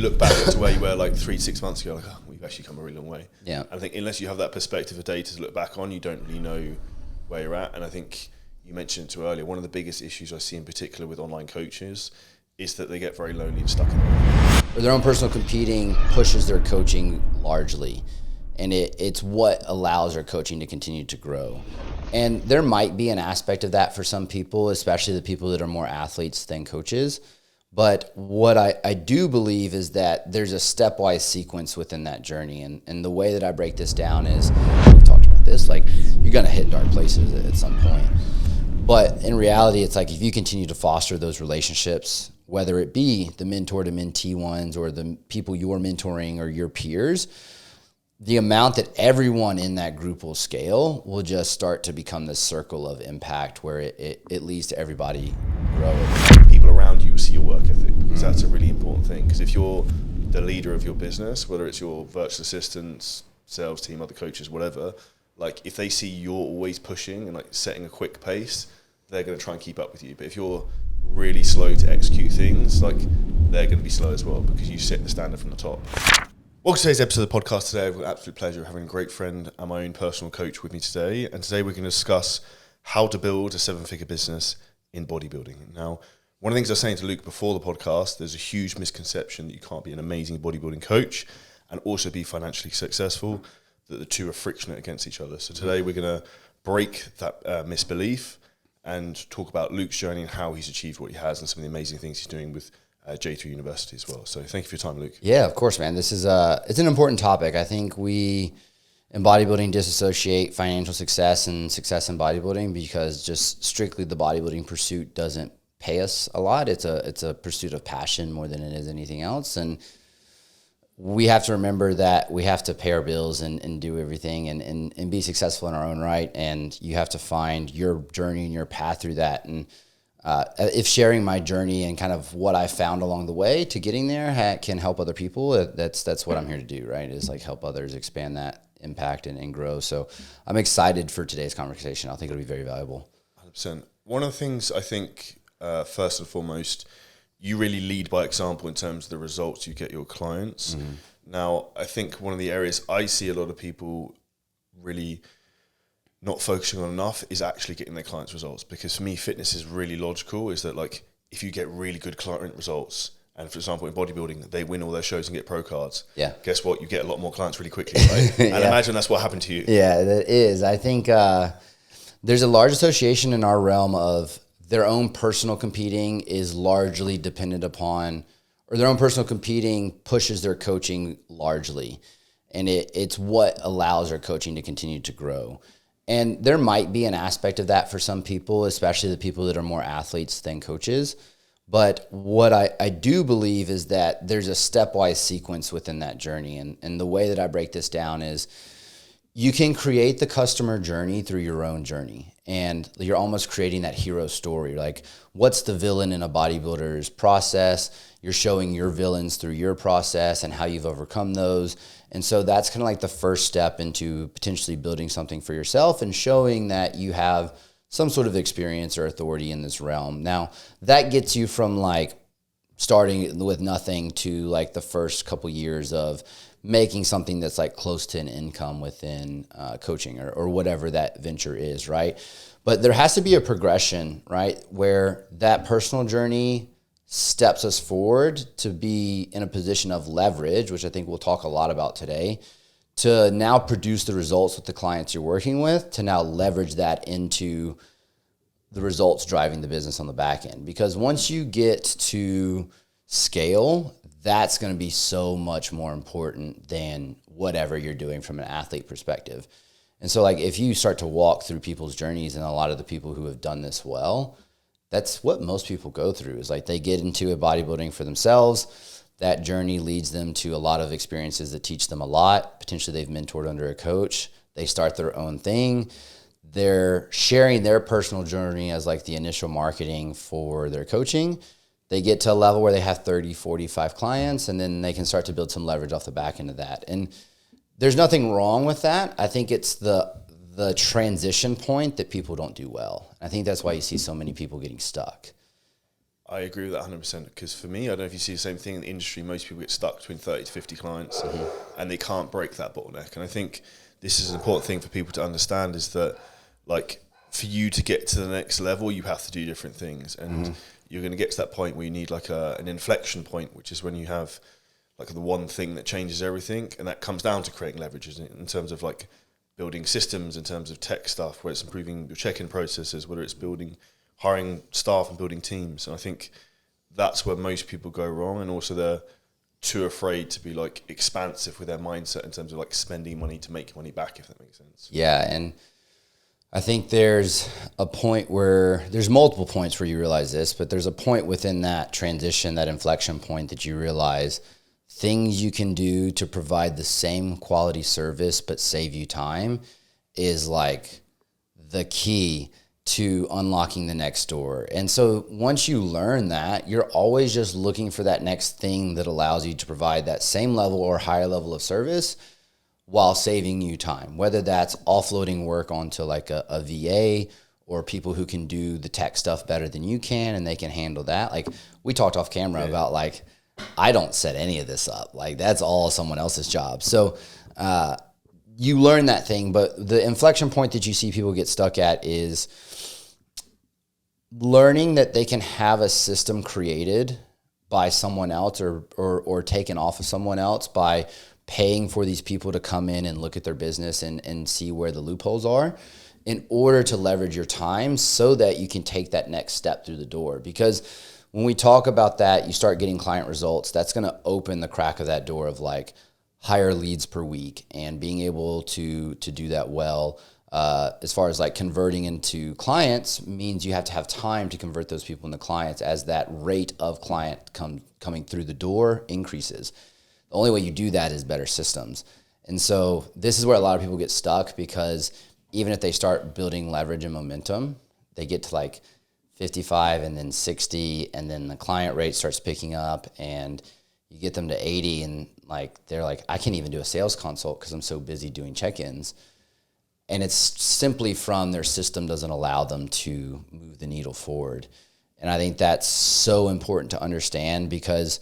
look back to where you were like 3-6 months ago, like, oh, we've actually come a really long way. Yeah. And I think unless you have that perspective of data to look back on, you don't really know where you're at. And I think you mentioned it too earlier, one of the biggest issues I see in particular with online coaches is that they get very lonely and stuck in their own personal competing pushes their coaching largely. And it's what allows their coaching to continue to grow. And there might be an aspect of that for some people, especially the people that are more athletes than coaches. But what I do believe is that there's a stepwise sequence within that journey. And the way that I break this down is, we talked about this, like you're going to hit dark places at some point. But in reality, it's like if you continue to foster those relationships, whether it be the mentor to mentee ones or the people you're mentoring or your peers, the amount that everyone in that group will scale will just start to become this circle of impact where it leads to everybody growing. People around you will see your work ethic, because that's a really important thing. Because if you're the leader of your business, whether it's your virtual assistants, sales team, other coaches, whatever, like if they see you're always pushing and like setting a quick pace, they're going to try and keep up with you. But if you're really slow to execute things, like they're going to be slow as well, because you set the standard from the top. Welcome to today's episode of the podcast today. I've got the absolute pleasure of having a great friend and my own personal coach with me today. And today we're going to discuss how to build a 7-figure business in bodybuilding. Now, one of the things I was saying to Luke before the podcast, there's a huge misconception that you can't be an amazing bodybuilding coach and also be financially successful, that the two are frictionate against each other. So today we're going to break that misbelief and talk about Luke's journey and how he's achieved what he has and some of the amazing things he's doing with J3 University as well. So thank you for your time, Luke. Yeah, of course, man. This is it's an important topic. I think we in bodybuilding disassociate financial success and success in bodybuilding because just strictly the bodybuilding pursuit doesn't pay us a lot. It's a pursuit of passion more than it is anything else. And we have to remember that we have to pay our bills and do everything and be successful in our own right. And you have to find your journey and your path through that. And if sharing my journey and kind of what I found along the way to getting there can help other people, that's what I'm here to do, right? Is like help others expand that impact and grow. So I'm excited for today's conversation. I think it'll be very valuable. 100%. One of the things I think, first and foremost, you really lead by example in terms of the results you get your clients. Mm-hmm. Now, I think one of the areas I see a lot of people really not focusing on enough is actually getting their clients' results. Because for me, fitness is really logical, is that like if you get really good client results, and for example, in bodybuilding, they win all their shows and get pro cards. Yeah. Guess what? You get a lot more clients really quickly, right? And imagine that's what happened to you. Yeah, that is. I think there's a large association in our realm of their own personal competing is largely dependent upon, or their own personal competing pushes their coaching largely. And it's what allows their coaching to continue to grow. And there might be an aspect of that for some people, especially the people that are more athletes than coaches. But what I do believe is that there's a stepwise sequence within that journey. And the way that I break this down is you can create the customer journey through your own journey. And you're almost creating that hero story. Like, what's the villain in a bodybuilder's process? You're showing your villains through your process and how you've overcome those. And so that's kind of like the first step into potentially building something for yourself and showing that you have some sort of experience or authority in this realm. Now, that gets you from like starting with nothing to like the first couple years of making something that's like close to an income within coaching or whatever that venture is, right? But there has to be a progression, right? Where that personal journey steps us forward to be in a position of leverage, which I think we'll talk a lot about today, to now produce the results with the clients you're working with, to now leverage that into the results driving the business on the back end. Because once you get to scale, that's going to be so much more important than whatever you're doing from an athlete perspective. And so like if you start to walk through people's journeys, and a lot of the people who have done this well, that's what most people go through, is like they get into a bodybuilding for themselves. That journey leads them to a lot of experiences that teach them a lot. Potentially they've mentored under a coach. They start their own thing. They're sharing their personal journey as like the initial marketing for their coaching. They get to a level where they have 30, 45 clients, and then they can start to build some leverage off the back end of that. And there's nothing wrong with that. I think it's the transition point that people don't do well. I think that's why you see so many people getting stuck. I agree with that 100%, because for me, I don't know if you see the same thing in the industry. Most people get stuck between 30 to 50 clients and they can't break that bottleneck. And I think this is an important thing for people to understand, is that like for you to get to the next level, you have to do different things. And you're going to get to that point where you need like an inflection point, which is when you have like the one thing that changes everything. And that comes down to creating leverage, isn't it? In terms of like building systems, in terms of tech stuff, where it's improving your check-in processes, whether it's hiring staff and building teams. And I think that's where most people go wrong. And also they're too afraid to be like expansive with their mindset in terms of like spending money to make money back, if that makes sense. Yeah. And I think there's a point where there's multiple points where you realize this, but there's a point within that transition, that inflection point, that you realize things you can do to provide the same quality service but save you time is like the key to unlocking the next door. And so once you learn that, you're always just looking for that next thing that allows you to provide that same level or higher level of service while saving you time, whether that's offloading work onto like a VA or people who can do the tech stuff better than you can and they can handle that. Like we talked off camera about like, I don't set any of this up. Like that's all someone else's job. So you learn that thing, but the inflection point that you see people get stuck at is learning that they can have a system created by someone else or taken off of someone else by paying for these people to come in and look at their business and see where the loopholes are in order to leverage your time so that you can take that next step through the door. Because when we talk about that, you start getting client results, that's going to open the crack of that door of like higher leads per week and being able to do that well. As far as like converting into clients means you have to have time to convert those people into clients as that rate of client coming through the door increases. The only way you do that is better systems. And so this is where a lot of people get stuck, because even if they start building leverage and momentum, they get to like 55 and then 60, and then the client rate starts picking up and you get them to 80 and like they're like, I can't even do a sales consult because I'm so busy doing check-ins. And it's simply from their system doesn't allow them to move the needle forward. And I think that's so important to understand, because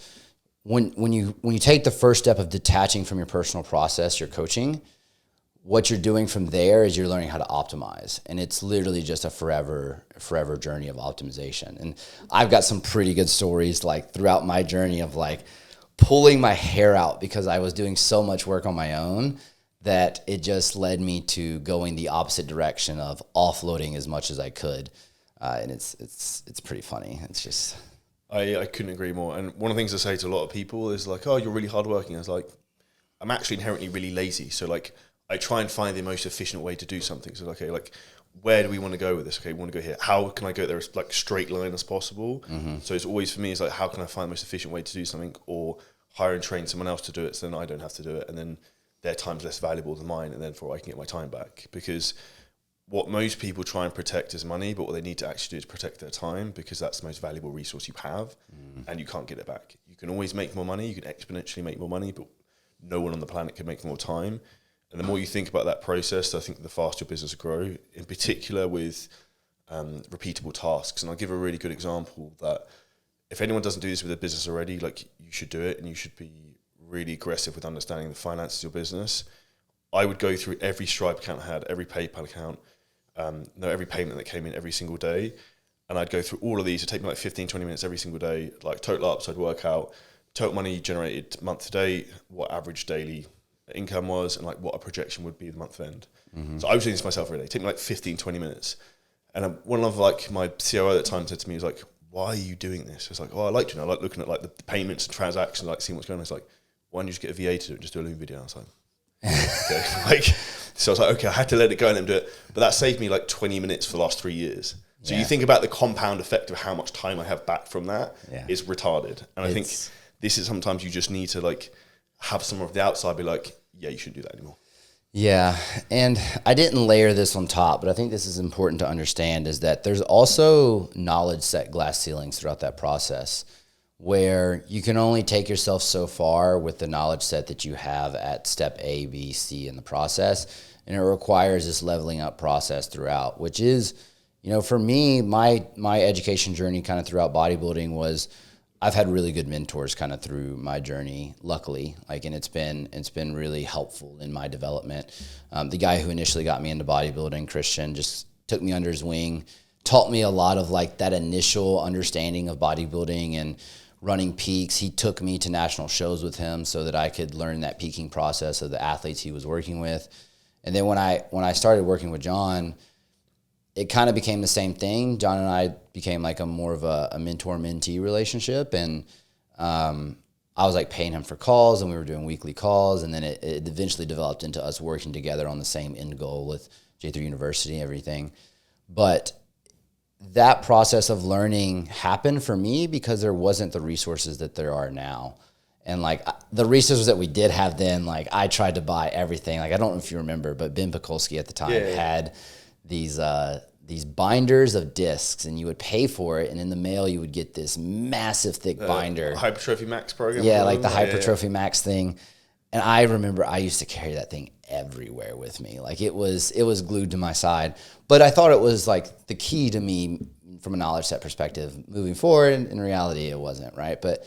when you take the first step of detaching from your personal process, your coaching, what you're doing from there is you're learning how to optimize. And it's literally just a forever journey of optimization. And I've got some pretty good stories like throughout my journey of like pulling my hair out because I was doing so much work on my own that it just led me to going the opposite direction of offloading as much as I could. And it's pretty funny. It's just... I couldn't agree more. And one of the things I say to a lot of people is like, oh, you're really hardworking. I was like, I'm actually inherently really lazy. So like, I try and find the most efficient way to do something. So okay, like, where do we want to go with this? Okay, we want to go here. How can I go there as like straight line as possible? Mm-hmm. So it's always, for me, it's like, how can I find the most efficient way to do something, or hire and train someone else to do it so then I don't have to do it. And then their time's less valuable than mine, and therefore I can get my time back. Because what most people try and protect is money, but what they need to actually do is protect their time, because that's the most valuable resource you have, and you can't get it back. You can always make more money, you can exponentially make more money, but no one on the planet can make more time. And the more you think about that process, I think the faster your business will grow, in particular with repeatable tasks. And I'll give a really good example that if anyone doesn't do this with their business already, like, you should do it, and you should be really aggressive with understanding the finances of your business. I would go through every Stripe account I had, every PayPal account, every payment that came in every single day. And I'd go through all of these. It'd take me like 15, 20 minutes every single day, like total ups. I'd work out total money generated month to date, what average daily income was, and like what a projection would be the month end. Mm-hmm. So I was doing this myself every day. It took me like 15, 20 minutes. And one of like my COO at the time said to me, he was like, why are you doing this? I was like, oh, I like to know. I like looking at like the payments and transactions, like seeing what's going on. It's like, why don't you just get a VA to do it? Just do a Loom video. I was like, okay. Like, so I was like, okay, I had to let it go and let him do it. But that saved me like 20 minutes for the last 3 years. So you think about the compound effect of how much time I have back from that is retarded. And I think this is sometimes you just need to like have someone from the outside be like, yeah, you shouldn't do that anymore. Yeah. And I didn't layer this on top, but I think this is important to understand, is that there's also knowledge set glass ceilings throughout that process, where you can only take yourself so far with the knowledge set that you have at step A, B, C in the process. And it requires this leveling up process throughout, which is You know, for me, my education journey kind of throughout bodybuilding was, I've had really good mentors kind of through my journey, luckily, like, and it's been really helpful in my development. The guy who initially got me into bodybuilding, Christian, just took me under his wing, taught me a lot of like that initial understanding of bodybuilding and running peaks. He took me to national shows with him so that I could learn that peaking process of the athletes he was working with. And then when I started working with John, it kind of became the same thing. John and I became like a more of a mentor-mentee relationship. And I was like paying him for calls, and we were doing weekly calls. And then it eventually developed into us working together on the same end goal with J3 University and everything. But that process of learning happened for me because there wasn't the resources that there are now. And like the resources that we did have then, like I tried to buy everything. Like, I don't know if you remember, but Ben Pekulski at the time had these binders of discs, and you would pay for it, and in the mail you would get this massive thick binder. Hypertrophy Max program. Yeah, like the Hypertrophy Max thing. And I remember I used to carry that thing everywhere with me. Like it was glued to my side. But I thought it was like the key to me from a knowledge set perspective moving forward. And in reality, it wasn't, right? But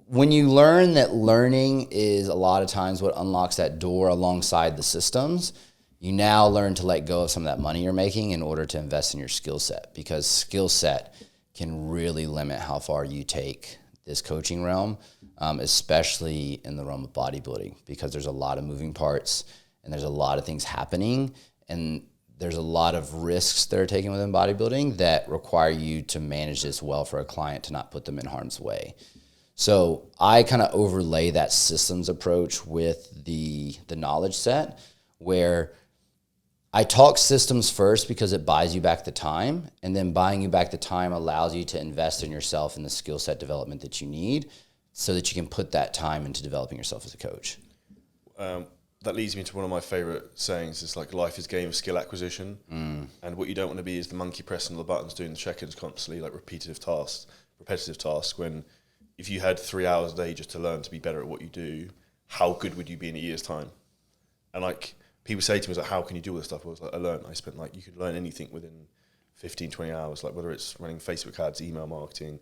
when you learn that learning is a lot of times what unlocks that door alongside the systems, you now learn to let go of some of that money you're making in order to invest in your skill set, because skill set can really limit how far you take this coaching realm, especially in the realm of bodybuilding, because there's a lot of moving parts and there's a lot of things happening, and there's a lot of risks that are taken within bodybuilding that require you to manage this well for a client to not put them in harm's way. So I kind of overlay that systems approach with the knowledge set, where I talk systems first because it buys you back the time, and then buying you back the time allows you to invest in yourself and the skill set development that you need so that you can put that time into developing yourself as a coach. That leads me to one of my favorite sayings. It's like, life is a game of skill acquisition. And what you don't want to be is the monkey pressing all the buttons, doing the check-ins constantly, like repetitive tasks, when if you had 3 hours a day just to learn to be better at what you do, how good would you be in a year's time? And like, people say to me, like, how can you do all this stuff? I was like, you could learn anything within 15, 20 hours, like whether it's running Facebook ads, email marketing,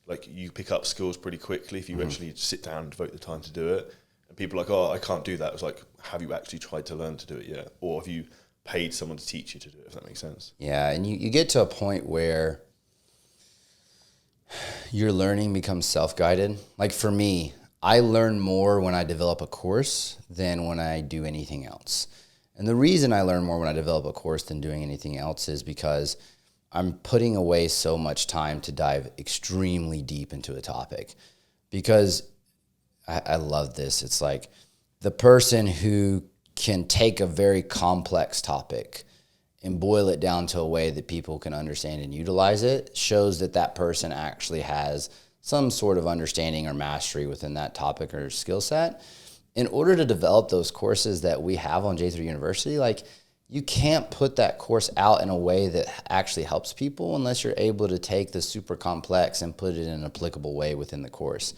like you pick up skills pretty quickly if you actually sit down and devote the time to do it. And people are like, oh, I can't do that. It was like, have you actually tried to learn to do it yet? Or have you paid someone to teach you to do it, if that makes sense? Yeah, and you get to a point where your learning becomes self-guided. Like for me, I learn more when I develop a course than when I do anything else. And the reason I learn more when I develop a course than doing anything else is because I'm putting away so much time to dive extremely deep into a topic. Because I love this. It's like the person who can take a very complex topic and boil it down to a way that people can understand and utilize it shows that that person actually has some sort of understanding or mastery within that topic or skill set. In order to develop those courses that we have on J3 University, like you can't put that course out in a way that actually helps people unless you're able to take the super complex and put it in an applicable way within the course.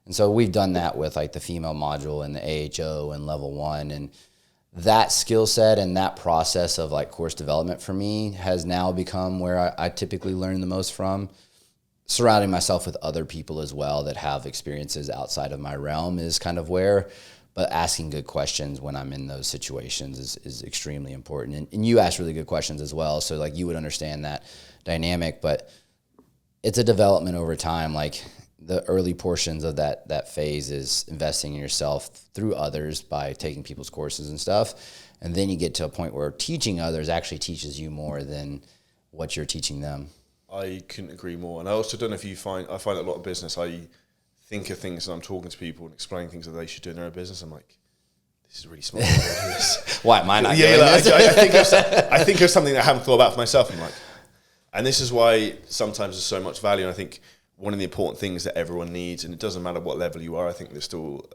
And so we've done that with like the female module and the AHO and level 1, and that skill set and that process of like course development for me has now become where I typically learn the most from. Surrounding myself with other people as well that have experiences outside of my realm is kind of where, but asking good questions when I'm in those situations is extremely important. And you ask really good questions as well, so like you would understand that dynamic, but it's a development over time. Like the early portions of that phase is investing in yourself through others by taking people's courses and stuff. And then you get to a point where teaching others actually teaches you more than what you're teaching them. I couldn't agree more. And I also don't know if I find a lot of business, I think of things and I'm talking to people and explaining things that they should do in their own business. I'm like, this is really smart. Why am I not doing this? this? I think of something that I haven't thought about for myself. I'm like, and this is why sometimes there's so much value. And I think one of the important things that everyone needs, and it doesn't matter what level you are, I think there's still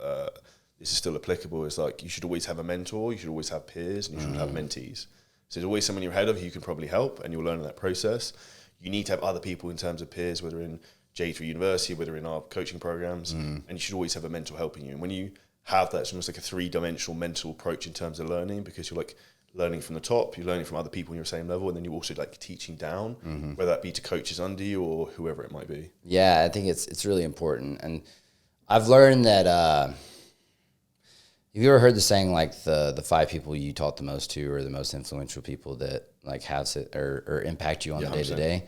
this is still applicable, is like you should always have a mentor, you should always have peers, and you should have mentees. So there's always someone you're ahead of who you can probably help, and you'll learn in that process. You need to have other people in terms of peers, whether in J3 University, whether in our coaching programs, and you should always have a mentor helping you. And when you have that, it's almost like a 3-dimensional mental approach in terms of learning, because you're like learning from the top, you're learning from other people on your same level, and then you're also like teaching down, whether that be to coaches under you or whoever it might be. Yeah, I think it's really important. And I've learned that, have you ever heard the saying, like the 5 people you talk the most to are the most influential people that like have or impact you on the day to day?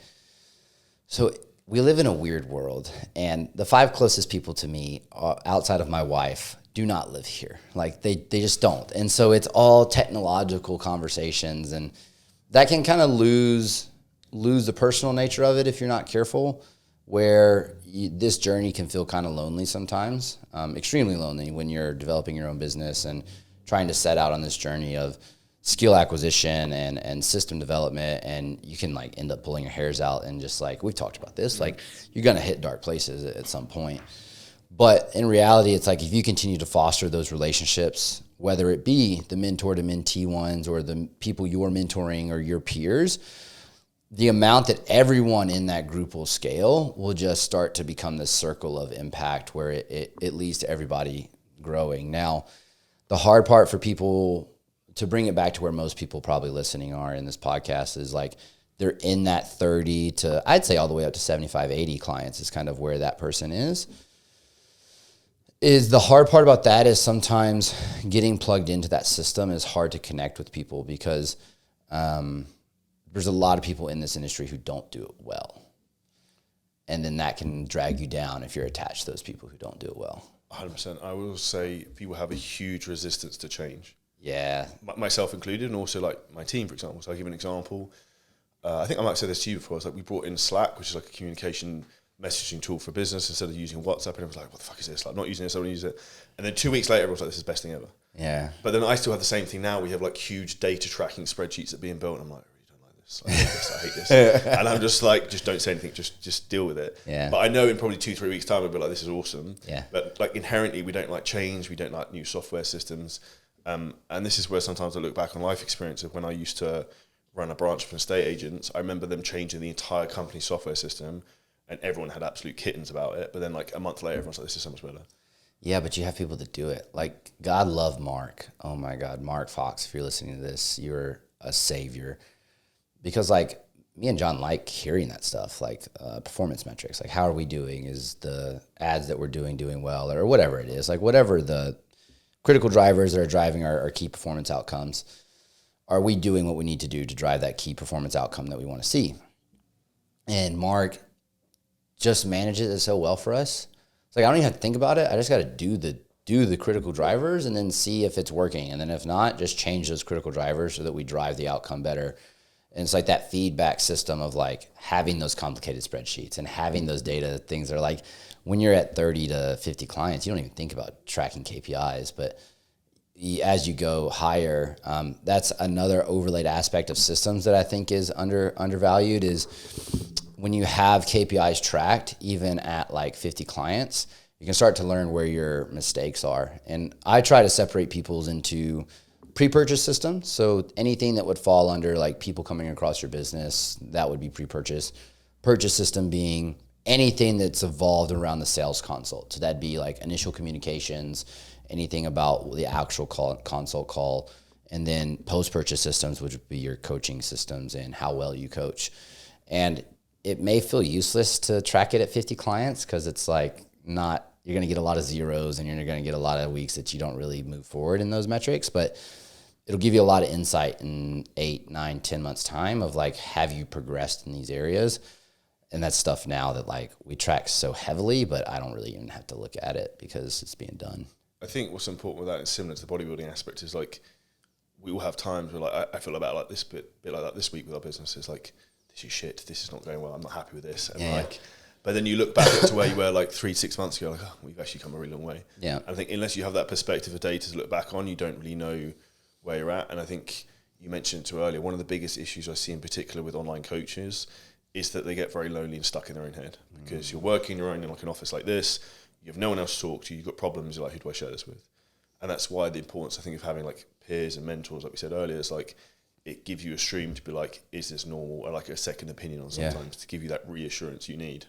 So we live in a weird world, and the 5 closest people to me outside of my wife do not live here. Like they just don't. And so it's all technological conversations, and that can kind of lose the personal nature of it if you're not careful, where this journey can feel kind of lonely sometimes, extremely lonely when you're developing your own business and trying to set out on this journey of skill acquisition and system development, and you can like end up pulling your hairs out and just like, we've talked about this, like you're going to hit dark places at some point. But in reality, it's like if you continue to foster those relationships, whether it be the mentor to mentee ones or the people you're mentoring or your peers, the amount that everyone in that group will scale will just start to become this circle of impact where it leads to everybody growing. Now, the hard part for people, to bring it back to where most people probably listening are in this podcast, is like they're in that 30 to, I'd say all the way up to 75, 80 clients is kind of where that person is the hard part about that is sometimes getting plugged into that system is hard to connect with people because there's a lot of people in this industry who don't do it well. And then that can drag you down if you're attached to those people who don't do it well. 100%. I will say people have a huge resistance to change. Yeah. Myself included, and also like my team, for example. So I'll give an example. I think I might have said this to you before. It's like we brought in Slack, which is like a communication messaging tool for business instead of using WhatsApp. And everyone's like, what the fuck is this? Like, I'm not using this, I don't use it. And then 2 weeks later, everyone's like, this is the best thing ever. Yeah. But then I still have the same thing now. We have like huge data tracking spreadsheets that are being built. And I'm like, I really don't like this. I hate this. I hate this. And I'm just like, just don't say anything. Just deal with it. Yeah. But I know in probably 2-3 weeks time, I'll be like, this is awesome. Yeah. But like inherently, we don't like change. We don't like new software systems. And this is where sometimes I look back on life experience of when I used to run a branch of estate agents. I remember them changing the entire company software system, and everyone had absolute kittens about it. But then like a month later, everyone's like, this is so much better. Yeah, but you have people that do it. Like, God love Mark. Oh my God, Mark Fox, if you're listening to this, you're a savior. Because like me and John like hearing that stuff, like performance metrics. Like, how are we doing? Is the ads that we're doing well, or whatever it is? Like, whatever the critical drivers that are driving our key performance outcomes, are we doing what we need to do to drive that key performance outcome that we want to see? And Mark just manages it so well for us. It's like, I don't even have to think about it. I just got to do the critical drivers and then see if it's working. And then if not, just change those critical drivers so that we drive the outcome better. And it's like that feedback system of like having those complicated spreadsheets and having those data things that are like, when you're at 30 to 50 clients, you don't even think about tracking KPIs, but as you go higher, that's another overlaid aspect of systems that I think is undervalued is when you have KPIs tracked, even at like 50 clients, you can start to learn where your mistakes are. And I try to separate people's into pre-purchase systems. So anything that would fall under like people coming across your business, that would be pre-purchase. Purchase system being anything that's evolved around the sales consult. So that'd be like initial communications, anything about the actual consult call, and then post-purchase systems, which would be your coaching systems and how well you coach. And it may feel useless to track it at 50 clients because it's like not, you're going to get a lot of zeros and you're going to get a lot of weeks that you don't really move forward in those metrics, but it'll give you a lot of insight in 8, 9, 10 months time of like, have you progressed in these areas? And that's stuff now that like we track so heavily, but I don't really even have to look at it because it's being done. I think what's important with that is similar to the bodybuilding aspect is like, we will have times where like, I feel about like this bit like that this week with our business is like, this is shit, this is not going well, I'm not happy with this. And like, but then you look back to where you were like 3-6 months ago, like, oh, we've actually come a really long way. Yeah. And I think unless you have that perspective of data to look back on, you don't really know where you're at. And I think you mentioned to earlier, one of the biggest issues I see in particular with online coaches is that they get very lonely and stuck in their own head because you're working your own in like an office like this, you have no one else to talk to, you've got problems, you're like, who do I share this with? And that's why the importance, I think, of having like peers and mentors, like we said earlier, is like, it gives you a stream to be like, is this normal? Or like a second opinion on sometimes to give you that reassurance you need.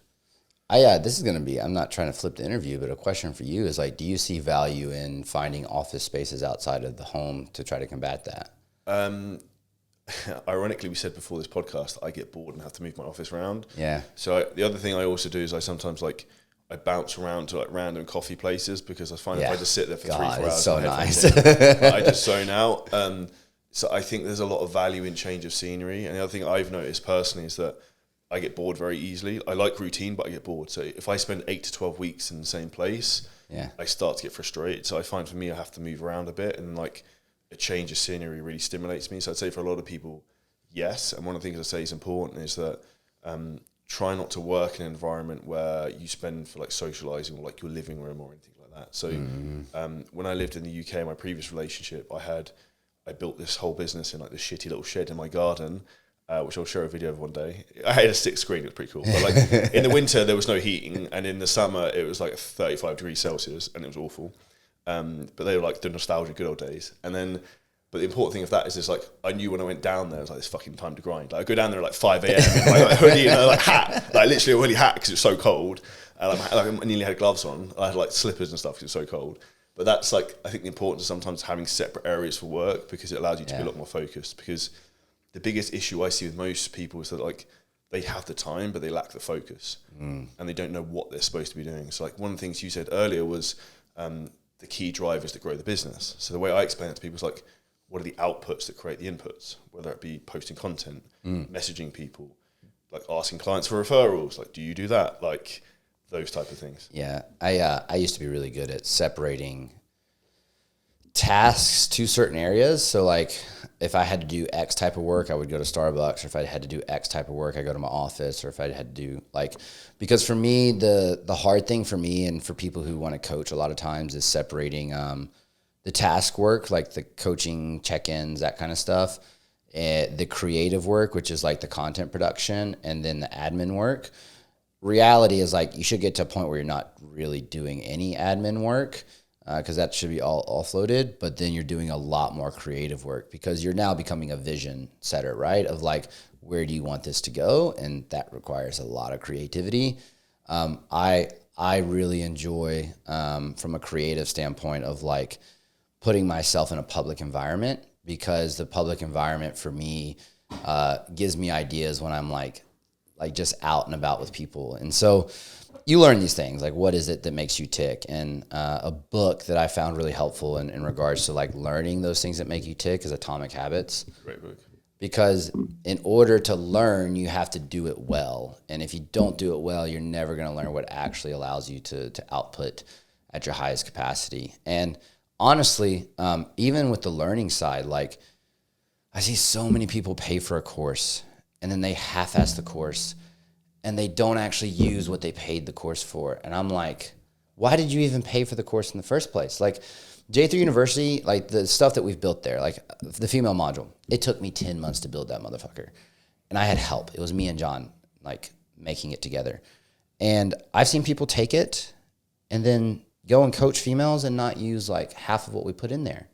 This is going to be, I'm not trying to flip the interview, but a question for you is like, do you see value in finding office spaces outside of the home to try to combat that? Ironically, we said before this podcast, I get bored and have to move my office around. Yeah. So the other thing I also do is I sometimes like I bounce around to like random coffee places because I find if I just sit there for 3-4 hours, it's so nice. I just zone out. So I think there's a lot of value in change of scenery. And the other thing I've noticed personally is that I get bored very easily. I like routine, but I get bored. So if I spend 8 to 12 weeks in the same place, I start to get frustrated. So I find for me, I have to move around a bit, and like a change of scenery really stimulates me. So I'd say for a lot of people, yes. And one of the things I say is important is that try not to work in an environment where you spend for like socializing or like your living room or anything like that. So when I lived in the UK, my previous relationship, I built this whole business in like this shitty little shed in my garden, which I'll show a video of one day. I had a 6 screen, it was pretty cool. But like in the winter, there was no heating, and in the summer, it was like 35 degrees Celsius, and it was awful. But they were like the nostalgia good old days. And then, but the important thing of that is like, I knew when I went down there, it was like, this fucking time to grind. Like I go down there at like 5 a.m. in my like, hoodie and like hat, like literally a hoodie hat because it's so cold. And I nearly had gloves on. I had like slippers and stuff because it's so cold. But that's like, I think the importance of sometimes having separate areas for work because it allows you to be a lot more focused. Because the biggest issue I see with most people is that like they have the time, but they lack the focus and they don't know what they're supposed to be doing. So like one of the things you said earlier was the key drivers that grow the business. So the way I explain it to people is like, what are the outputs that create the inputs? Whether it be posting content, messaging people, like asking clients for referrals. Like, do you do that? Like those type of things. Yeah. I used to be really good at separating tasks to certain areas. So like if I had to do X type of work, I would go to Starbucks, or if I had to do X type of work, I go to my office, or if I had to do like, because for me, the hard thing for me and for people who want to coach a lot of times is separating the task work, like the coaching check-ins, that kind of stuff, the creative work, which is like the content production, and then the admin work. Reality is like you should get to a point where you're not really doing any admin work, because that should be all offloaded, but then you're doing a lot more creative work because you're now becoming a vision setter, right? Of like, where do you want this to go? And that requires a lot of creativity. I really enjoy, from a creative standpoint of like putting myself in a public environment, because the public environment for me gives me ideas when I'm like just out and about with people. And so you learn these things, like what is it that makes you tick? And a book that I found really helpful in regards to like learning those things that make you tick is Atomic Habits. Great book. Because in order to learn, you have to do it well. And if you don't do it well, you're never going to learn what actually allows you to output at your highest capacity. And honestly, even with the learning side, like I see so many people pay for a course and then they half-ass the course and they don't actually use what they paid the course for. And I'm like, why did you even pay for the course in the first place? Like J3 University, like the stuff that we've built there, like the female module, it took me 10 months to build that motherfucker. And I had help. It was me and John, like making it together. And I've seen people take it and then go and coach females and not use like half of what we put in there.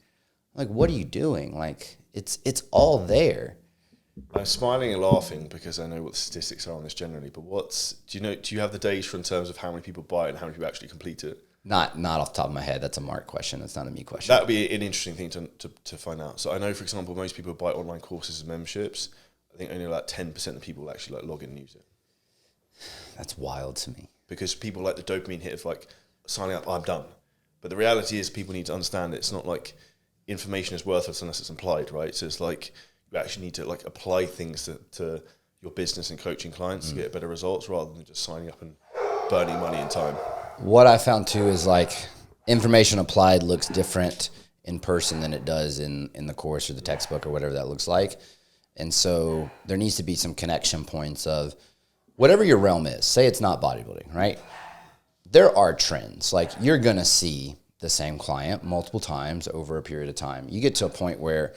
Like, what are you doing? Like it's all there. I'm smiling and laughing because I know what the statistics are on this generally, but do you have the data in terms of how many people buy it and how many people actually complete it? Not off the top of my head. That's a Mark question. That's not a me question. That would be an interesting thing to find out. So I know, for example, most people buy online courses and memberships. I think only like 10% of people actually like log in and use it. That's wild to me. Because people like the dopamine hit of like signing up, I'm done. But the reality is people need to understand it's not like information is worthless unless it's implied, right? So it's like you actually need to like apply things to your business and coaching clients to get better results rather than just signing up and burning money and time. What I found too is like information applied looks different in person than it does in the course or the textbook or whatever that looks like. And so there needs to be some connection points of whatever your realm is. Say it's not bodybuilding, right? There are trends. Like you're going to see the same client multiple times over a period of time. You get to a point where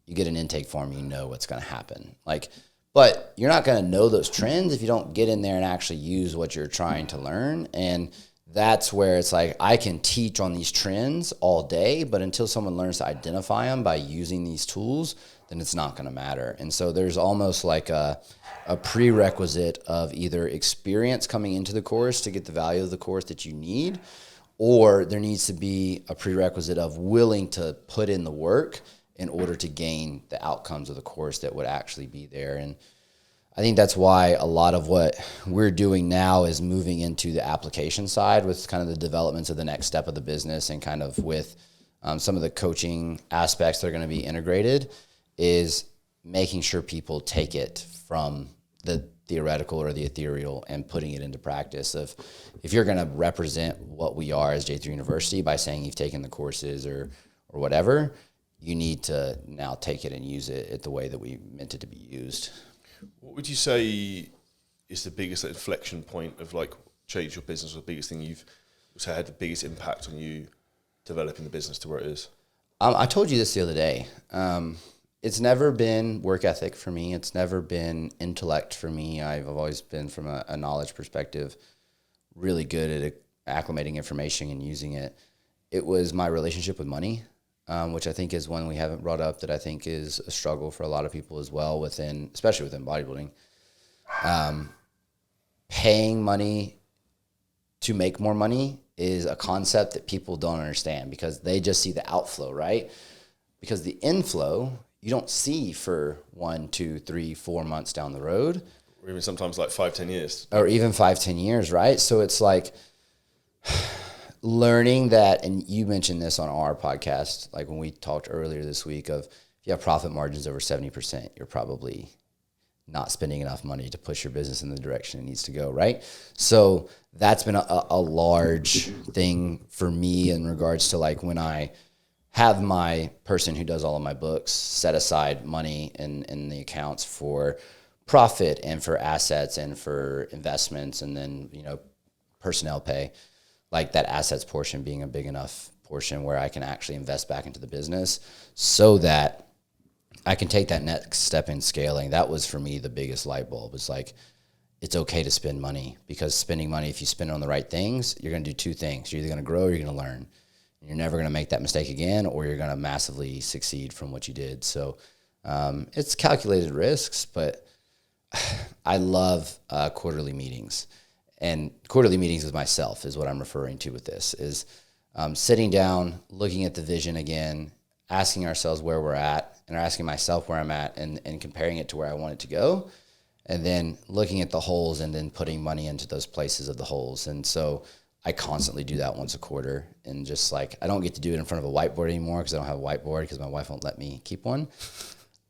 you get an intake form, you know what's going to happen. Like, but you're not going to know those trends if you don't get in there and actually use what you're trying to learn. And that's where it's like, I can teach on these trends all day, but until someone learns to identify them by using these tools, then it's not going to matter. And so there's almost like a prerequisite of either experience coming into the course to get the value of the course that you need, or there needs to be a prerequisite of willing to put in the work in order to gain the outcomes of the course that would actually be there. And I think that's why a lot of what we're doing now is moving into the application side with kind of the developments of the next step of the business, and kind of with some of the coaching aspects that are going to be integrated, is making sure people take it from the theoretical or the ethereal and putting it into practice. Of, if you're going to represent what we are as J3 University by saying you've taken the courses or whatever, you need to now take it and use it the way that we meant it to be used. What would you say is the biggest inflection point of like change your business, or the biggest thing you've had the biggest impact on you developing the business to where it is? I told you this the other day. It's never been work ethic for me. It's never been intellect for me. I've always been, from a knowledge perspective, really good at acclimating information and using it. It was my relationship with money, which I think is one we haven't brought up, that I think is a struggle for a lot of people as well, especially within bodybuilding. Paying money to make more money is a concept that people don't understand, because they just see the outflow, right? Because the inflow you don't see for 1, 2, 3, 4 months down the road. Or even sometimes like 5-10 years. Or even 5-10 years, right? So it's like learning that, and you mentioned this on our podcast, like when we talked earlier this week, of if you have profit margins over 70%, you're probably not spending enough money to push your business in the direction it needs to go, right? So that's been a large thing for me in regards to, like, when I have my person who does all of my books set aside money in the accounts for profit and for assets and for investments, and then, personnel pay, like that assets portion being a big enough portion where I can actually invest back into the business so that I can take that next step in scaling. That was for me the biggest light bulb. It's like, it's okay to spend money, because spending money, if you spend it on the right things, you're going to do two things. You're either going to grow or you're going to learn. You're never going to make that mistake again, or you're going to massively succeed from what you did. So it's calculated risks, but I love quarterly meetings. And quarterly meetings with myself is what I'm referring to with this, is sitting down, looking at the vision again, asking ourselves where we're at, and asking myself where I'm at, and comparing it to where I want it to go, and then looking at the holes and then putting money into those places of the holes. And so I constantly do that once a quarter, and just like, I don't get to do it in front of a whiteboard anymore because I don't have a whiteboard, because my wife won't let me keep one.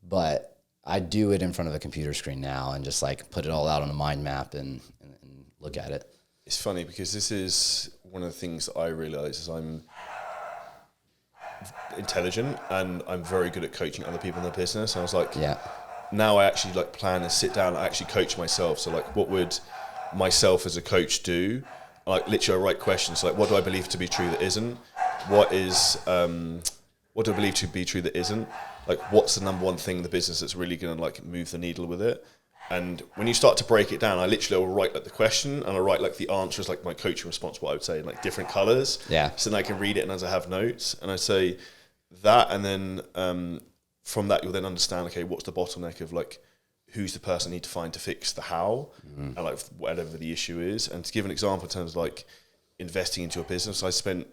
But I do it in front of a computer screen now, and just like put it all out on a mind map and look at it. It's funny because this is one of the things that I realize is I'm intelligent and I'm very good at coaching other people in their business. And I was like, yeah. Now I actually like plan and sit down and actually coach myself. So like, what would myself as a coach do? Like, literally I write questions like, what do I believe to be true that isn't? What do I believe to be true that isn't? Like, what's the number one thing in the business that's really going to like move the needle with it? And when you start to break it down, I literally will write like the question, and I write like the answers, like my coaching response, what I would say, in like different colors. Yeah. So then I can read it, and as I have notes, and I say that, and then from that you'll then understand, okay, what's the bottleneck of like, who's the person I need to find to fix the how, and like whatever the issue is. And to give an example in terms of like investing into a business, I spent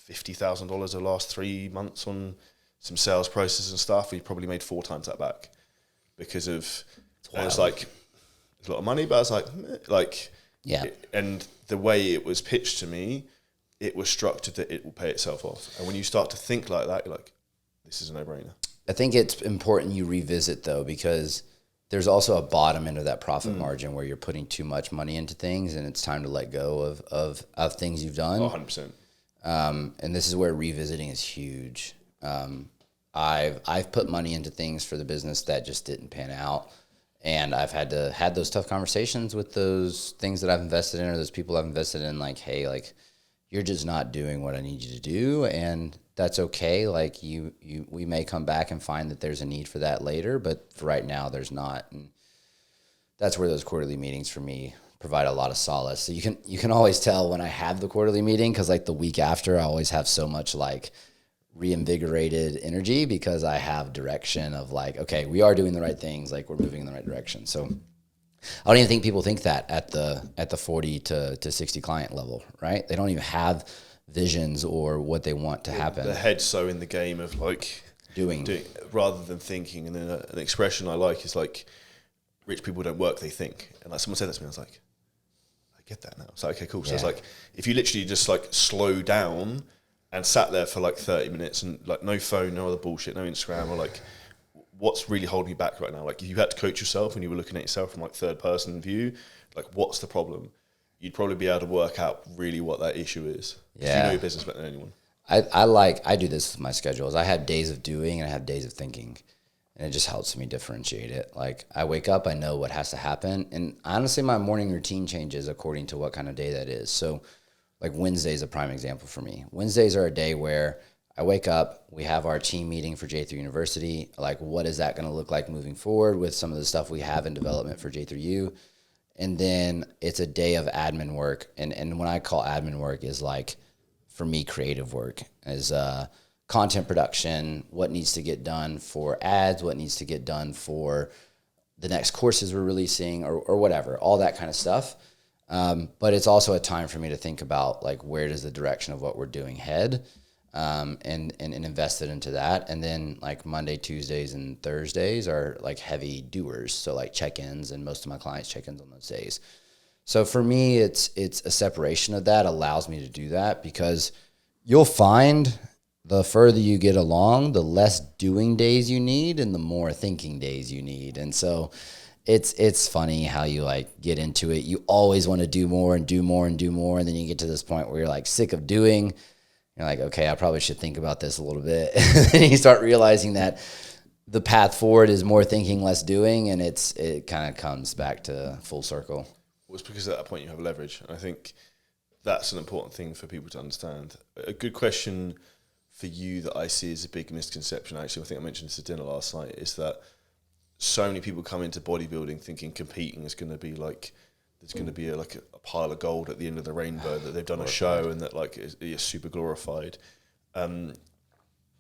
$50,000 the last 3 months on some sales processes and stuff. We probably made 4 times that back because of, and it's like, it's a lot of money, but I was like, yeah. And the way it was pitched to me, it was structured that it will pay itself off. And when you start to think like that, you're like, this is a no-brainer. I think it's important you revisit, though, because there's also a bottom end of that profit margin where you're putting too much money into things, and it's time to let go of things you've done. 100%. And this is where revisiting is huge. I've put money into things for the business that just didn't pan out, and I've had those tough conversations with those things that I've invested in, or those people I've invested in, like, hey, like, you're just not doing what I need you to do, and that's okay. Like, we may come back and find that there's a need for that later, but for right now there's not. And that's where those quarterly meetings for me provide a lot of solace. So you can always tell when I have the quarterly meeting, because like the week after I always have so much like reinvigorated energy, because I have direction of like, okay, we are doing the right things, like we're moving in the right direction. So I don't even think people think that at the 40 to 60 client level, right? They don't even have visions or what they want to happen. The head's so in the game of like Doing rather than thinking. And then an expression I like is like, rich people don't work, they think. And like someone said that to me, I was like, I get that now. It's like, okay, cool. So it's like, if you literally just like slow down and sat there for like 30 minutes and like no phone, no other bullshit, no Instagram, or like, what's really holding you back right now? Like if you had to coach yourself and you were looking at yourself from like third person view, like what's the problem? You'd probably be able to work out really what that issue is. Yeah. You know your business better than anyone. I do this with my schedules. I have days of doing and I have days of thinking. And it just helps me differentiate it. Like I wake up, I know what has to happen. And honestly, my morning routine changes according to what kind of day that is. So like Wednesday is a prime example for me. Wednesdays are a day where I wake up, we have our team meeting for J3 University. Like what is that going to look like moving forward with some of the stuff we have in development for J3U? And then it's a day of admin work. And when I call admin work is like, for me, creative work is content production, what needs to get done for ads, what needs to get done for the next courses we're releasing or whatever, all that kind of stuff. But it's also a time for me to think about like, where does the direction of what we're doing head, and invest it into that. And then like Monday, Tuesdays, and Thursdays are like heavy doers. So like check-ins, and most of my clients check-ins on those days. So for me, it's a separation of that allows me to do that, because you'll find the further you get along, the less doing days you need and the more thinking days you need. And so it's funny how you like get into it. You always want to do more and do more and do more. And then you get to this point where you're like sick of doing. You're like, okay, I probably should think about this a little bit. And you start realizing that the path forward is more thinking, less doing. And it kind of comes back to full circle. Well, it's because at that point you have leverage. And I think that's an important thing for people to understand. A good question for you that I see as a big misconception, actually, I think I mentioned this at dinner last night, is that so many people come into bodybuilding thinking competing is going to be like, there's going to be a pile of gold at the end of the rainbow, that they've done a show and that like is super glorified. And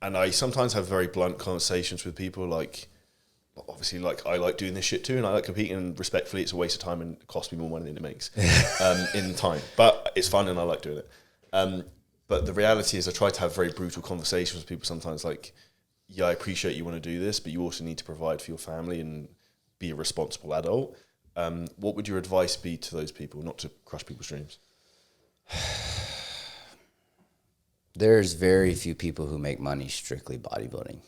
I sometimes have very blunt conversations with people, like, obviously, like I like doing this shit too, and I like competing, and respectfully, it's a waste of time and it costs me more money than it makes in time. But it's fun and I like doing it. But the reality is I try to have very brutal conversations with people sometimes, like, yeah, I appreciate you want to do this, but you also need to provide for your family and be a responsible adult. What would your advice be to those people, not to crush people's dreams? There's very few people who make money strictly bodybuilding.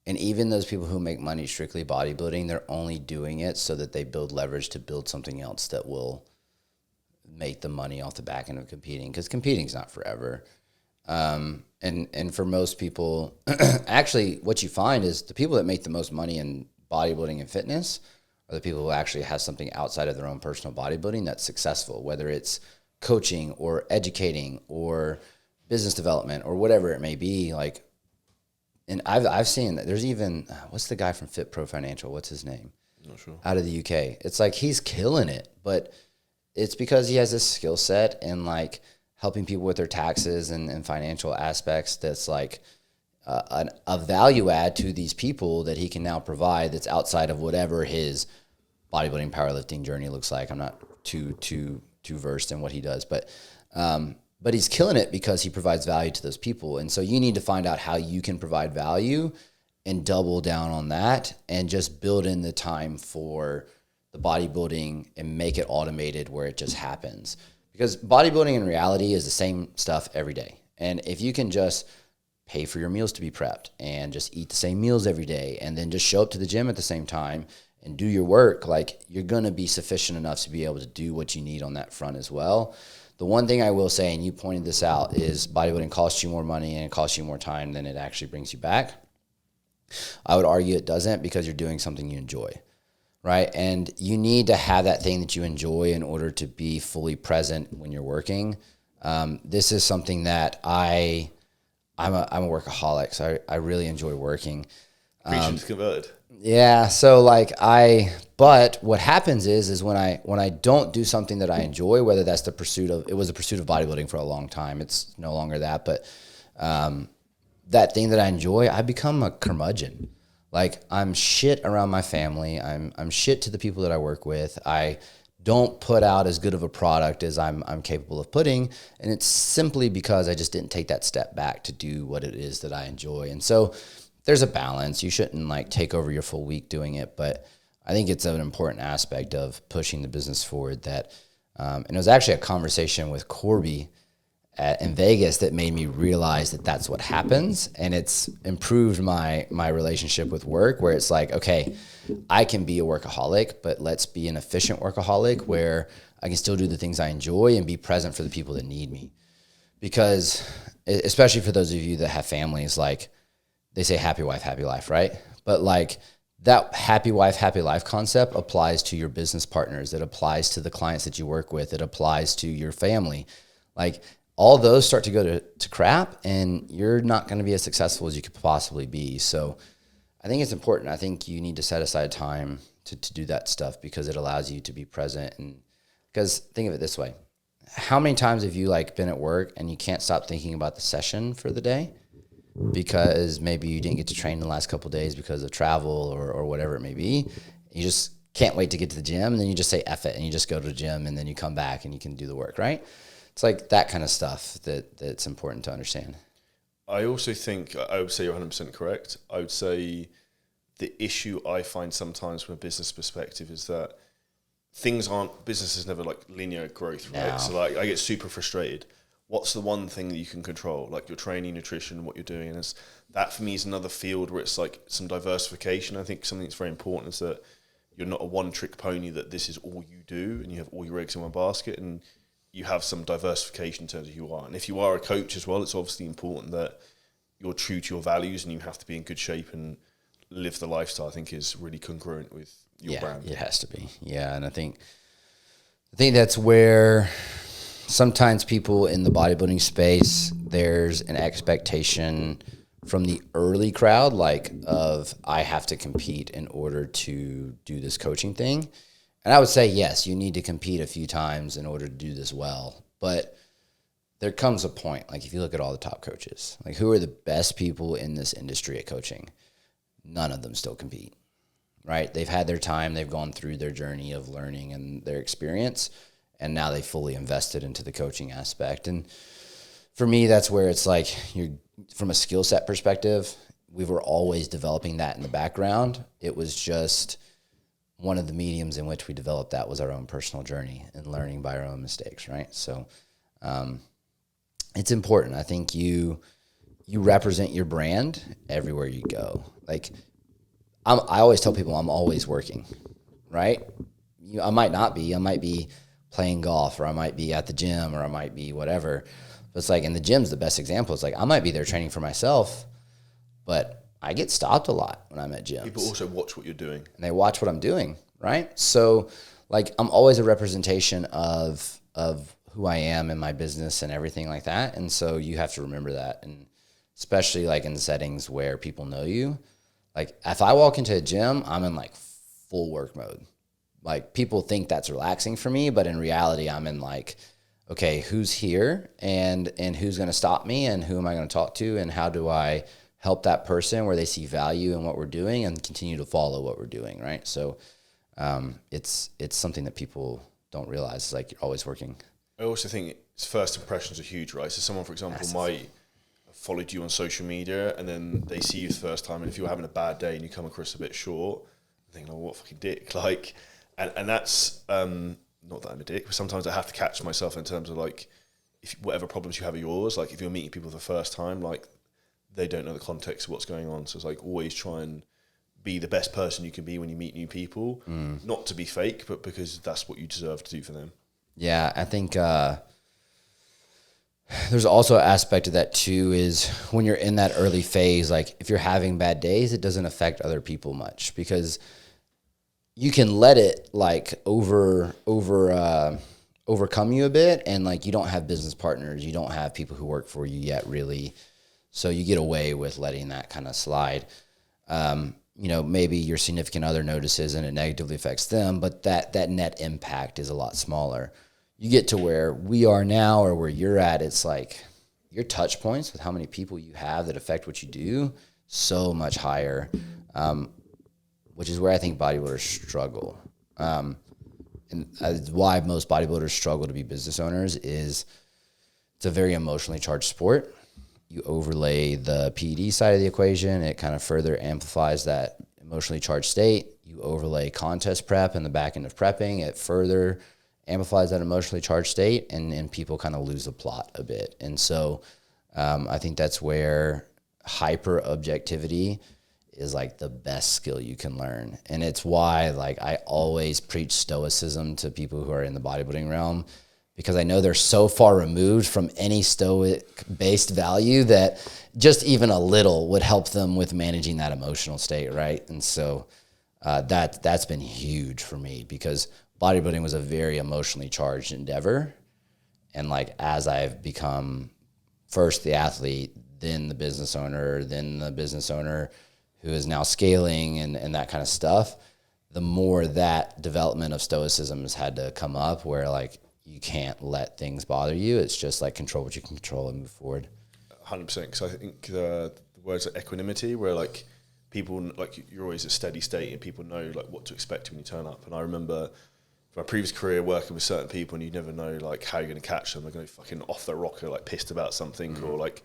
And even those people who make money strictly bodybuilding, they're only doing it so that they build leverage to build something else that will make the money off the back end of competing, because competing is not forever. And for most people, actually what you find is the people that make the most money in bodybuilding and fitness are the people who actually have something outside of their own personal bodybuilding that's successful, whether it's coaching or educating or business development or whatever it may be. Like, and I've seen that there's even, what's the guy from Fit Pro Financial? What's his name? Not sure. Out of the UK. It's like he's killing it, but it's because he has this skill set in like helping people with their taxes and financial aspects that's like a value add to these people that he can now provide that's outside of whatever his bodybuilding powerlifting journey looks like. I'm not too versed in what he does, but he's killing it because he provides value to those people. And so you need to find out how you can provide value and double down on that and just build in the time for the bodybuilding and make it automated where it just happens. Because bodybuilding in reality is the same stuff every day. And if you can just pay for your meals to be prepped and just eat the same meals every day and then just show up to the gym at the same time and do your work, like you're going to be sufficient enough to be able to do what you need on that front as well. The one thing I will say, and you pointed this out, is bodybuilding costs you more money and it costs you more time than it actually brings you back. I would argue it doesn't, because you're doing something you enjoy, right? And you need to have that thing that you enjoy in order to be fully present when you're working. This is something that I'm a workaholic, so I really enjoy working. Preaching to converted. Yeah, so like but what happens is when I don't do something that I enjoy, whether that's it was a pursuit of bodybuilding for a long time. It's no longer that, but that thing that I enjoy, I become a curmudgeon. Like I'm shit around my family. I'm shit to the people that I work with. I don't put out as good of a product as I'm capable of putting, and it's simply because I just didn't take that step back to do what it is that I enjoy. And so there's a balance. You shouldn't like take over your full week doing it, but I think it's an important aspect of pushing the business forward that, and it was actually a conversation with Corby in Vegas that made me realize that that's what happens. And it's improved my relationship with work, where it's like, okay, I can be a workaholic, but let's be an efficient workaholic where I can still do the things I enjoy and be present for the people that need me. Because especially for those of you that have families, like they say happy wife, happy life, right? But like that happy wife, happy life concept applies to your business partners. It applies to the clients that you work with. It applies to your family. Like all those start to go to crap, and you're not going to be as successful as you could possibly be. So I think it's important. I think you need to set aside time to do that stuff, because it allows you to be present. And because think of it this way. How many times have you like been at work and you can't stop thinking about the session for the day because maybe you didn't get to train the last couple of days because of travel or whatever it may be? You just can't wait to get to the gym, and then you just say F it and you just go to the gym, and then you come back and you can do the work, right? It's like that kind of stuff that's important to understand. I also think, I would say you're 100% correct. I would say the issue I find sometimes from a business perspective is that business is never like linear growth, right? No. So like I get super frustrated. What's the one thing that you can control? Like your training, nutrition, what you're doing. And that for me is another field where it's like some diversification. I think something that's very important is that you're not a one-trick pony, that this is all you do and you have all your eggs in one basket, and you have some diversification in terms of who you are. And if you are a coach as well, it's obviously important that you're true to your values and you have to be in good shape and live the lifestyle. I think is really congruent with your brand. It has to be. Yeah. And I think that's where sometimes people in the bodybuilding space, there's an expectation from the early crowd, like of I have to compete in order to do this coaching thing. And I would say, yes, you need to compete a few times in order to do this well. But there comes a point, like if you look at all the top coaches, like who are the best people in this industry at coaching? None of them still compete, right? They've had their time. They've gone through their journey of learning and their experience, and now they fully invested into the coaching aspect. And for me, that's where it's like from a skill set perspective, we were always developing that in the background. It was just one of the mediums in which we developed that was our own personal journey and learning by our own mistakes, right? So it's important. I think you represent your brand everywhere you go. Like I always tell people I'm always working, right? I might not be. I might be playing golf, or I might be at the gym, or I might be whatever. But it's like, and the gym's the best example. It's like I might be there training for myself, but I get stopped a lot when I'm at gyms. People also watch what you're doing. And they watch what I'm doing, right? So like I'm always a representation of who I am in my business and everything like that. And so you have to remember that. And especially like in settings where people know you. Like if I walk into a gym, I'm in like full work mode. Like people think that's relaxing for me, but in reality I'm in like, okay, who's here and who's going to stop me, and who am I going to talk to, and how do I help that person where they see value in what we're doing and continue to follow what we're doing, right? So it's something that people don't realize. It's like you're always working. I also think first impressions are huge, right? So someone, for example, might have followed you on social media, and then they see you the first time, and if you're having a bad day and you come across a bit short, they think, oh, what fucking dick. Like, and that's, not that I'm a dick, but sometimes I have to catch myself in terms of like, if whatever problems you have are yours, like if you're meeting people for the first time, like they don't know the context of what's going on. So it's like always try and be the best person you can be when you meet new people, not to be fake, but because that's what you deserve to do for them. Yeah, I think there's also an aspect of that too, is when you're in that early phase, like if you're having bad days, it doesn't affect other people much, because you can let it like overcome you a bit, and like you don't have business partners, you don't have people who work for you yet really, so you get away with letting that kind of slide. Maybe your significant other notices and it negatively affects them, but that net impact is a lot smaller. You get to where we are now, or where you're at, it's like your touch points with how many people you have that affect what you do so much higher, which is where I think bodybuilders struggle. And why most bodybuilders struggle to be business owners is it's a very emotionally charged sport. you overlay the PED side of the equation, it kind of further amplifies that emotionally charged state. You overlay contest prep in the back end of prepping, it further amplifies that emotionally charged state, and people kind of lose the plot a bit. And so I think that's where hyper objectivity is like the best skill you can learn. And it's why like I always preach stoicism to people who are in the bodybuilding realm, because I know they're so far removed from any stoic based value that just even a little would help them with managing that emotional state, right? And so that's been huge for me, because bodybuilding was a very emotionally charged endeavor. And like as I've become first the athlete, then the business owner, who is now scaling and that kind of stuff, the more that development of stoicism has had to come up, where like you can't let things bother you. It's just like control what you can control and move forward. 100%. Because I think the words like equanimity, where like people, like you're always a steady state and people know like what to expect when you turn up. And I remember from my previous career working with certain people, and you never know like how you're going to catch them. They're going to be fucking off their rocker, like pissed about something, or like,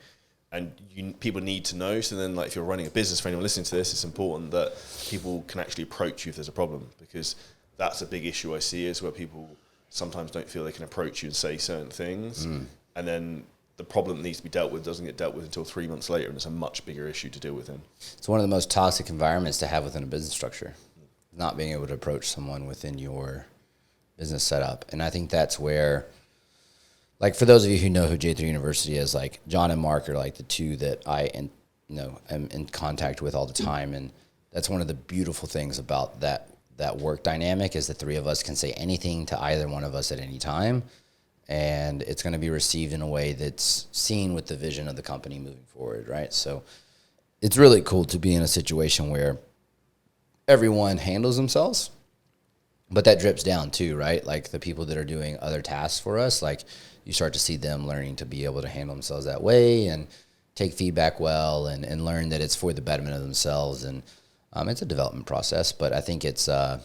and people need to know. So then like if you're running a business, for anyone listening to this, it's important that people can actually approach you if there's a problem, because that's a big issue I see, is where people sometimes don't feel they can approach you and say certain things, and then the problem that needs to be dealt with doesn't get dealt with until 3 months later, and it's a much bigger issue to deal with then. It's one of the most toxic environments to have within a business structure, not being able to approach someone within your business setup. And I think that's where, like, for those of you who know who J3 University is, like John and Mark are like the two that I am in contact with all the time. And that's one of the beautiful things about that work dynamic, is the three of us can say anything to either one of us at any time, and it's going to be received in a way that's seen with the vision of the company moving forward, right? So it's really cool to be in a situation where everyone handles themselves, but that drips down too, right? Like the people that are doing other tasks for us, like you start to see them learning to be able to handle themselves that way and take feedback well, and learn that it's for the betterment of themselves. And it's a development process, but I think it's, I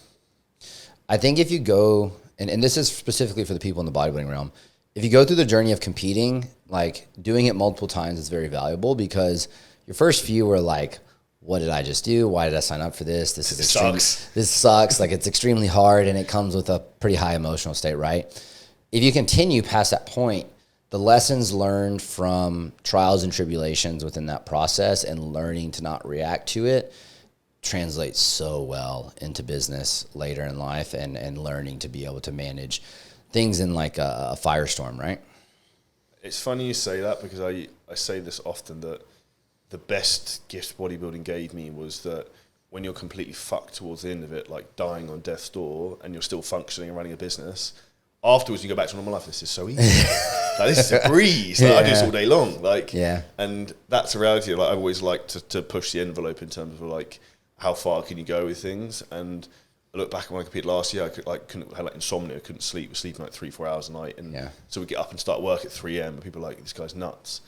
think if you go, and this is specifically for the people in the bodybuilding realm, if you go through the journey of competing, like doing it multiple times is very valuable, because your first few were like, what did I just do? Why did I sign up for this? This sucks. Like it's extremely hard, and it comes with a pretty high emotional state, right? If you continue past that point, the lessons learned from trials and tribulations within that process and learning to not react to it translates so well into business later in life, and learning to be able to manage things in like a firestorm, right? It's funny you say that, because I say this often, that the best gift bodybuilding gave me was that when you're completely fucked towards the end of it, like dying on death's door, and you're still functioning and running a business, afterwards you go back to normal life. This is so easy. Like, this is a breeze. Like, I do this all day long. Like, and that's a reality. Like, I always like to push the envelope in terms of like how far can you go with things. And I look back when I competed last year, I had like insomnia. I couldn't sleep. I was sleeping like 3-4 hours a night, and so we get up and start work at 3 a.m. and people are like, this guy's nuts.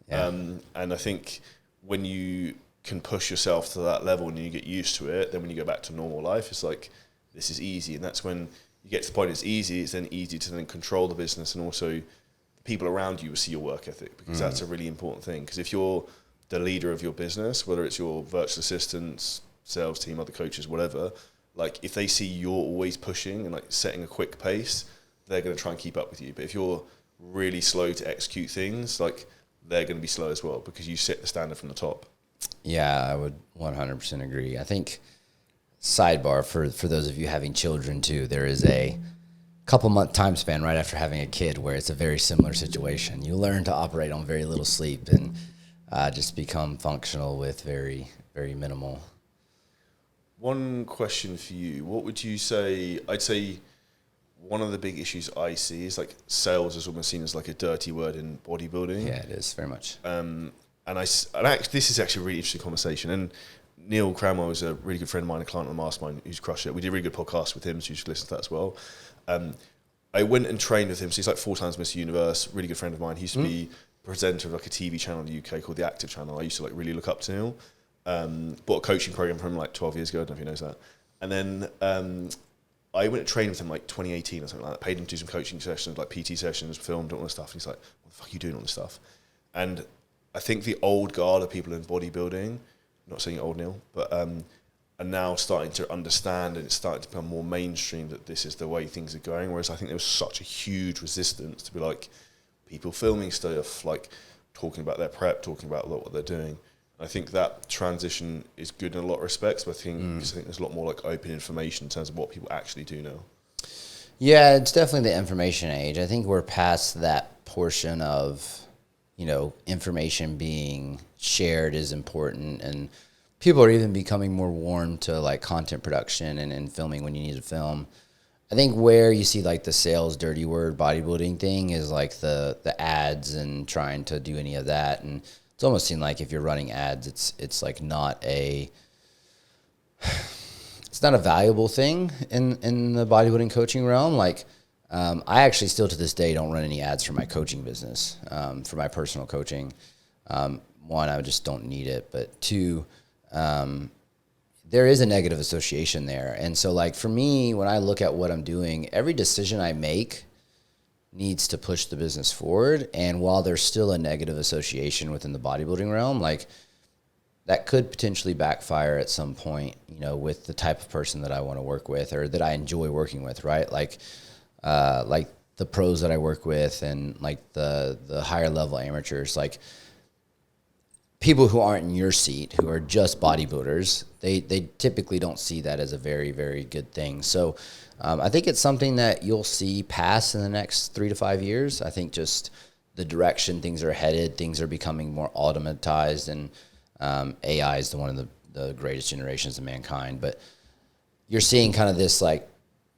And I think when you can push yourself to that level and you get used to it, then when you go back to normal life, it's like, this is easy. And that's when you get to the point it's easy, it's then easy to then control the business, and also the people around you will see your work ethic, because that's a really important thing. Because if you're the leader of your business, whether it's your virtual assistants, sales team, other coaches, whatever, like if they see you're always pushing and like setting a quick pace, they're going to try and keep up with you. But if you're really slow to execute things, like they're going to be slow as well, because you set the standard from the top. Yeah, I would 100% agree. I think, sidebar, for those of you having children too, there is a couple month time span right after having a kid where it's a very similar situation. You learn to operate on very little sleep and just become functional with very, very minimal. One question for you. What would you say? I'd say one of the big issues I see is like sales is almost seen as like a dirty word in bodybuilding. Yeah, it is very much. And actually, this is actually a really interesting conversation. And Neil Cranwell is a really good friend of mine, a client on the Mastermind, who's crushed it. We did a really good podcast with him, so you should listen to that as well. I went and trained with him. So he's like 4 times Mr. Universe, really good friend of mine. He used to be presenter of like a TV channel in the UK called The Active Channel. I used to like really look up to Neil. Bought a coaching program from him like 12 years ago. I don't know if he knows that. And then I went to train with him like 2018 or something like that. Paid him to do some coaching sessions, like PT sessions, filmed all this stuff. And he's like, what the fuck are you doing all this stuff? And I think the old guard of people in bodybuilding, not saying old Neil, but are now starting to understand, and it's starting to become more mainstream that this is the way things are going. Whereas I think there was such a huge resistance to be like people filming stuff, like talking about their prep, talking about what they're doing. I think that transition is good in a lot of respects, but I think there's a lot more like open information in terms of what people actually do now. Yeah, it's definitely the information age. I think we're past that portion of, information being shared is important, and people are even becoming more warm to like content production and filming when you need to film. I think where you see like the sales dirty word bodybuilding thing is like the ads and trying to do any of that. And it's almost seemed like if you're running ads, it's like it's not a valuable thing in the bodybuilding coaching realm. Like, I actually still to this day don't run any ads for my coaching business, for my personal coaching. One, I just don't need it, but two, there is a negative association there. And so like for me, when I look at what I'm doing, every decision I make needs to push the business forward. And while there's still a negative association within the bodybuilding realm, like that could potentially backfire at some point, with the type of person that I want to work with or that I enjoy working with, right? Like the pros that I work with and like the higher level amateurs, like people who aren't in your seat, who are just bodybuilders, they typically don't see that as a very, very good thing. So I think it's something that you'll see pass in the next 3 to 5 years. I think just the direction things are headed, things are becoming more automatized, and AI is one of the greatest generations of mankind. But you're seeing kind of this like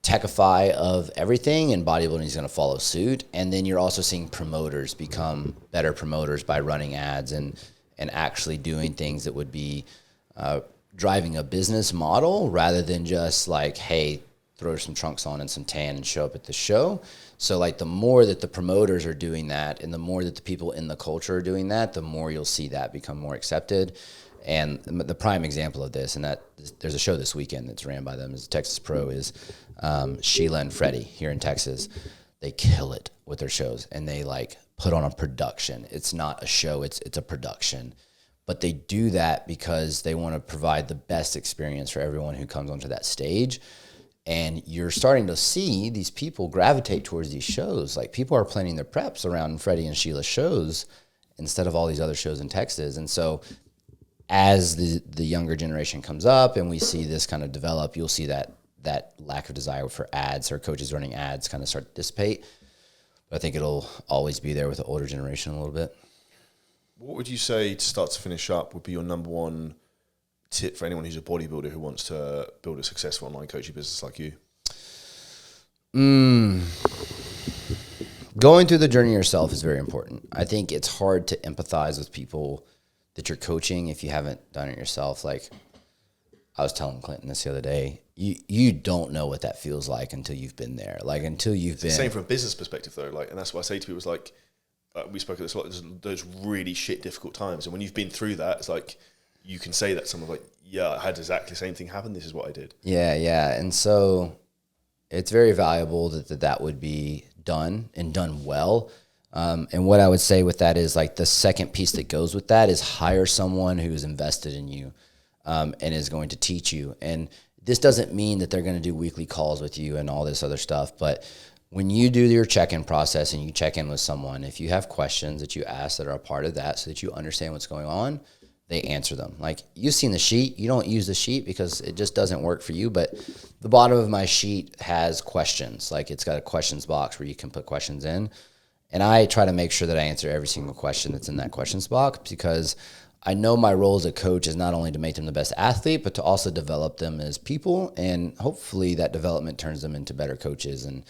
techify of everything, and bodybuilding is going to follow suit. And then you're also seeing promoters become better promoters by running ads and actually doing things that would be driving a business model rather than just like, hey, throw some trunks on and some tan and show up at the show. So like the more that the promoters are doing that and the more that the people in the culture are doing that, the more you'll see that become more accepted. And the prime example of this, and that there's a show this weekend that's ran by them, is Texas Pro, is Sheila and Freddie here in Texas. They kill it with their shows, and they like put on a production. It's not a show, it's a production. But they do that because they want to provide the best experience for everyone who comes onto that stage. And you're starting to see these people gravitate towards these shows. Like people are planning their preps around Freddie and Sheila's shows instead of all these other shows in Texas. And so as the younger generation comes up and we see this kind of develop, you'll see that lack of desire for ads or coaches running ads kind of start to dissipate. But I think it'll always be there with the older generation a little bit. What would you say, to start to finish up, would be your number one tip for anyone who's a bodybuilder who wants to build a successful online coaching business like you? Going through the journey yourself is very important. I think it's hard to empathize with people that you're coaching if you haven't done it yourself. Like I was telling Clinton this the other day, you don't know what that feels like until you've been there. Like until you've been. Same from a business perspective though. Like, and that's what I say to people is like, we spoke of this a lot. There's those really shit difficult times, and when you've been through that, it's like you can say that to someone like, yeah, I had exactly the same thing happen. This is what I did. Yeah. And so it's very valuable that would be done and done well. And what I would say with that is like the second piece that goes with that is hire someone who's invested in you and is going to teach you. And this doesn't mean that they're going to do weekly calls with you and all this other stuff. But when you do your check-in process and you check in with someone, if you have questions that you ask that are a part of that so that you understand what's going on, they answer them. Like you've seen the sheet, you don't use the sheet because it just doesn't work for you. But the bottom of my sheet has questions. Like it's got a questions box where you can put questions in. And I try to make sure that I answer every single question that's in that questions box because I know my role as a coach is not only to make them the best athlete, but to also develop them as people. And hopefully that development turns them into better coaches and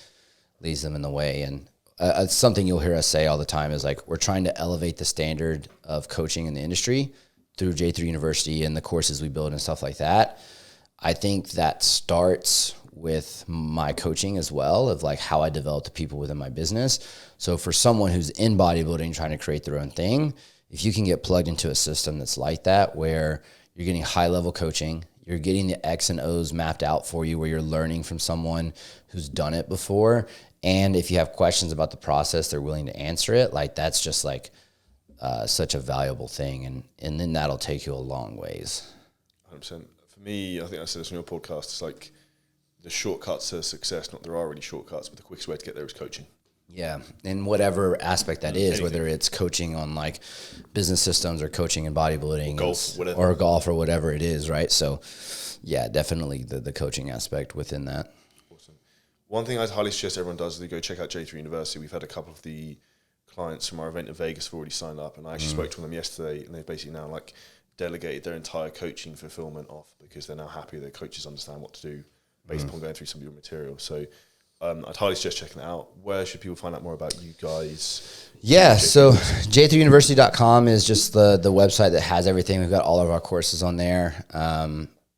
leads them in the way. And it's something you'll hear us say all the time is like, we're trying to elevate the standard of coaching in the industry through J3 University and the courses we build and stuff like that. I think that starts with my coaching as well, of like how I develop the people within my business. So for someone who's in bodybuilding trying to create their own thing, if you can get plugged into a system that's like that, where you're getting high level coaching, you're getting the X and O's mapped out for you, where you're learning from someone who's done it before. And if you have questions about the process, they're willing to answer it. Like that's just like such a valuable thing, and then that'll take you a long ways. 100%. For me, I think I said this on your podcast, it's like the shortcuts to success, not there are really shortcuts, but the quickest way to get there is coaching. Yeah, in whatever aspect that is, whether it's coaching on like business systems or coaching in bodybuilding or golf or whatever it is, right? So, yeah, definitely the coaching aspect within that. Awesome. One thing I'd highly suggest everyone does is they go check out J3 University. We've had a couple of the clients from our event in Vegas have already signed up, and I actually spoke to them yesterday, and they've basically now like delegated their entire coaching fulfillment off because they're now happy their coaches understand what to do based upon going through some of your material. So I'd highly suggest checking that out. Where should people find out more about you guys? Yeah, so j3university.com is just the website that has everything. We've got all of our courses on there.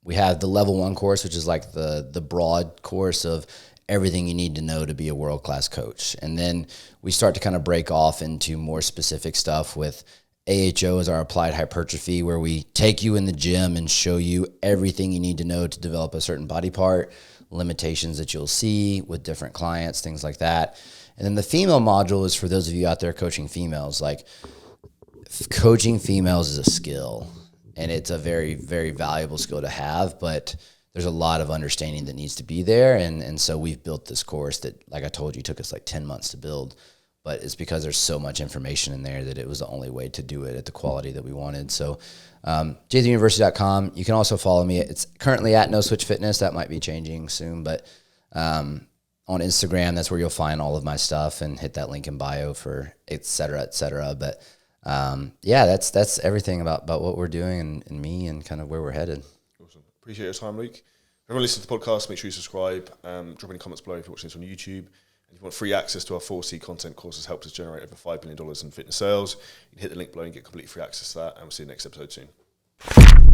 We have the level 1 course, which is like the broad course of everything you need to know to be a world-class coach. And then we start to kind of break off into more specific stuff with AHO as our applied hypertrophy, where we take you in the gym and show you everything you need to know to develop a certain body part, limitations that you'll see with different clients, things like that. And then the female module is for those of you out there coaching females. Like, coaching females is a skill, and it's a very, very valuable skill to have, but there's a lot of understanding that needs to be there. And so we've built this course that, like I told you, took us like 10 months to build, but it's because there's so much information in there that it was the only way to do it at the quality that we wanted. So j3university.com. You can also follow me. It's currently at No Switch Fitness. That might be changing soon, but on Instagram, that's where you'll find all of my stuff, and hit that link in bio for et cetera, et cetera. But yeah, that's everything about what we're doing and me and kind of where we're headed. Awesome. Appreciate your time, Luke. Everyone listen to the podcast, make sure you subscribe. Drop any comments below if you're watching this on YouTube. And if you want free access to our 4C content courses, helped us generate over $5 billion in fitness sales, you can hit the link below and get completely free access to that. And we'll see you next episode soon.